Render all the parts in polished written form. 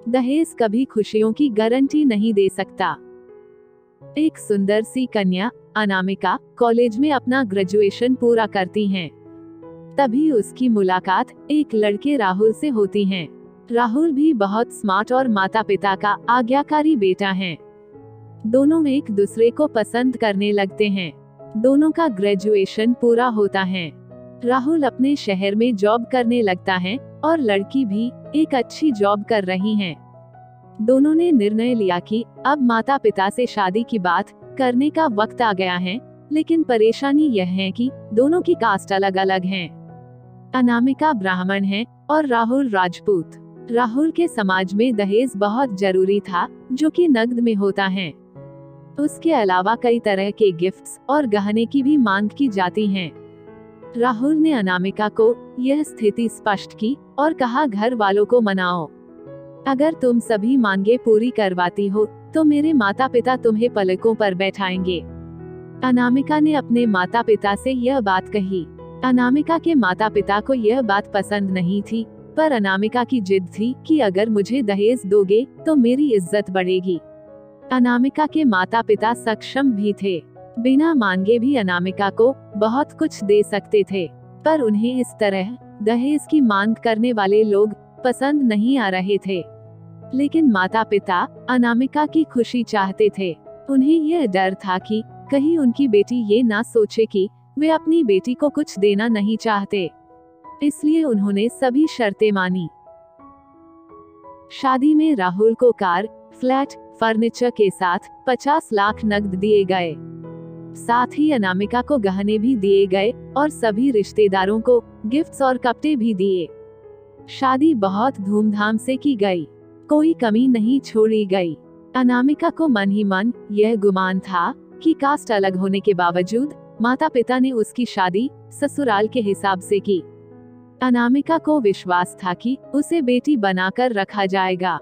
दहेज कभी खुशियों की गारंटी नहीं दे सकता। एक सुंदर सी कन्या अनामिका कॉलेज में अपना ग्रेजुएशन पूरा करती हैं। तभी उसकी मुलाकात एक लड़के राहुल से होती है। राहुल भी बहुत स्मार्ट और माता पिता का आज्ञाकारी बेटा है। दोनों एक दूसरे को पसंद करने लगते हैं। दोनों का ग्रेजुएशन पूरा होता है। राहुल अपने शहर में जॉब करने लगता है और लड़की भी एक अच्छी जॉब कर रही है। दोनों ने निर्णय लिया कि अब माता पिता से शादी की बात करने का वक्त आ गया है, लेकिन परेशानी यह है कि दोनों की कास्ट अलग अलग है। अनामिका ब्राह्मण है और राहुल राजपूत। राहुल के समाज में दहेज बहुत जरूरी था, जो कि नकद में होता है। उसके अलावा कई तरह के गिफ्ट्स और गहने की भी मांग की जाती है। राहुल ने अनामिका को यह स्थिति स्पष्ट की और कहा, घर वालों को मनाओ। अगर तुम सभी मांगे पूरी करवाती हो तो मेरे माता पिता तुम्हें पलकों पर बैठाएंगे। अनामिका ने अपने माता पिता से यह बात कही। अनामिका के माता पिता को यह बात पसंद नहीं थी, पर अनामिका की जिद थी कि अगर मुझे दहेज दोगे तो मेरी इज्जत बढ़ेगी। अनामिका के माता पिता सक्षम भी थे। बिना मांगे भी अनामिका को बहुत कुछ दे सकते थे, पर उन्हें इस तरह दहेज की मांग करने वाले लोग पसंद नहीं आ रहे थे। लेकिन माता पिता अनामिका की खुशी चाहते थे। उन्हें यह डर था कि कहीं उनकी बेटी ये ना सोचे कि वे अपनी बेटी को कुछ देना नहीं चाहते, इसलिए उन्होंने सभी शर्तें मानी। शादी में राहुल को कार, फ्लैट, फर्नीचर के साथ 50 लाख नकद दिए गए। साथ ही अनामिका को गहने भी दिए गए और सभी रिश्तेदारों को गिफ्ट्स और कपड़े भी दिए। शादी बहुत धूमधाम से की गई, कोई कमी नहीं छोड़ी गई। अनामिका को मन ही मन यह गुमान था कि कास्ट अलग होने के बावजूद माता पिता ने उसकी शादी ससुराल के हिसाब से की। अनामिका को विश्वास था कि उसे बेटी बनाकर रखा जाएगा,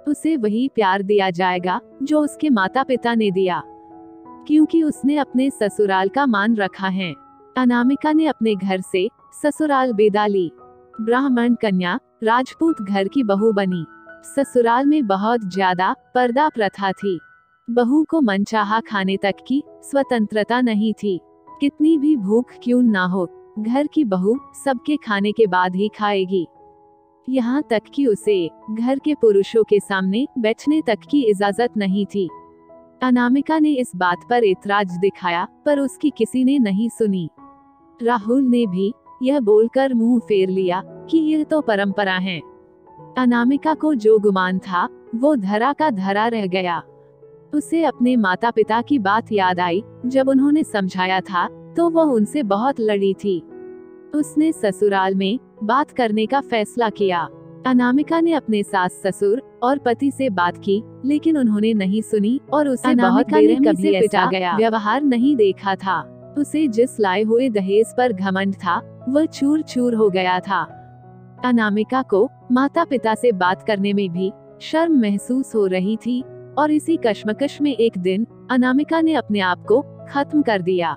उसे वही प्यार दिया जाएगा जो उसके माता पिता ने दिया, क्योंकि उसने अपने ससुराल का मान रखा है। अनामिका ने अपने घर से ससुराल विदा ली। ब्राह्मण कन्या राजपूत घर की बहू बनी। ससुराल में बहुत ज्यादा पर्दा प्रथा थी। बहू को मनचाहा खाने तक की स्वतंत्रता नहीं थी। कितनी भी भूख क्यों ना हो, घर की बहू सबके खाने के बाद ही खाएगी। यहाँ तक कि उसे घर के पुरुषों के सामने बैठने तक की इजाजत नहीं थी। अनामिका ने इस बात पर एतराज दिखाया, पर उसकी किसी ने नहीं सुनी। राहुल ने भी यह बोलकर मुंह फेर लिया कि यह तो परंपरा है। अनामिका को जो गुमान था वो धरा का धरा रह गया। उसे अपने माता पिता की बात याद आई। जब उन्होंने समझाया था तो वह उनसे बहुत लड़ी थी। उसने ससुराल में बात करने का फैसला किया। अनामिका ने अपने सास ससुर और पति से बात की, लेकिन उन्होंने नहीं सुनी और उसे बहुत बेरहमी से पिटा गया। व्यवहार नहीं देखा था। उसे जिस लाए हुए दहेज पर घमंड था वह चूर चूर हो गया था। अनामिका को माता पिता से बात करने में भी शर्म महसूस हो रही थी और इसी कश्मकश में एक दिन अनामिका ने अपने आप को खत्म कर दिया।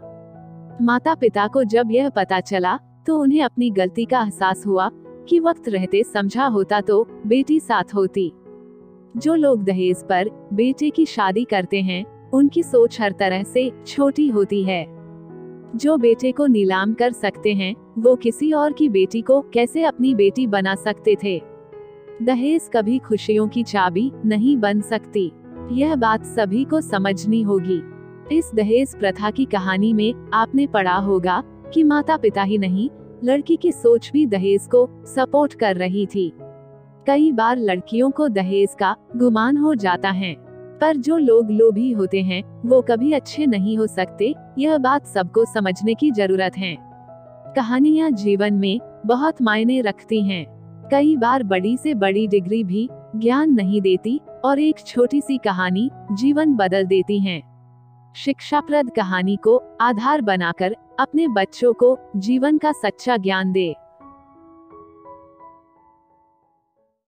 माता पिता को जब यह पता चला तो उन्हें अपनी गलती का एहसास हुआ कि वक्त रहते समझा होता तो बेटी साथ होती। जो लोग दहेज पर बेटे की शादी करते हैं उनकी सोच हर तरह से छोटी होती है। जो बेटे को नीलाम कर सकते हैं वो किसी और की बेटी को कैसे अपनी बेटी बना सकते थे। दहेज कभी खुशियों की चाबी नहीं बन सकती। यह बात सभी को समझनी होगी। इस दहेज प्रथा की कहानी में आपने पढ़ा होगा कि माता पिता ही नहीं, लड़की की सोच भी दहेज को सपोर्ट कर रही थी। कई बार लड़कियों को दहेज का गुमान हो जाता है, पर जो लोग लोभी होते हैं वो कभी अच्छे नहीं हो सकते। यह बात सबको समझने की जरूरत है। कहानियाँ जीवन में बहुत मायने रखती हैं। कई बार बड़ी से बड़ी डिग्री भी ज्ञान नहीं देती और एक छोटी सी कहानी जीवन बदल देती है। शिक्षाप्रद कहानी को आधार बनाकर अपने बच्चों को जीवन का सच्चा ज्ञान दे।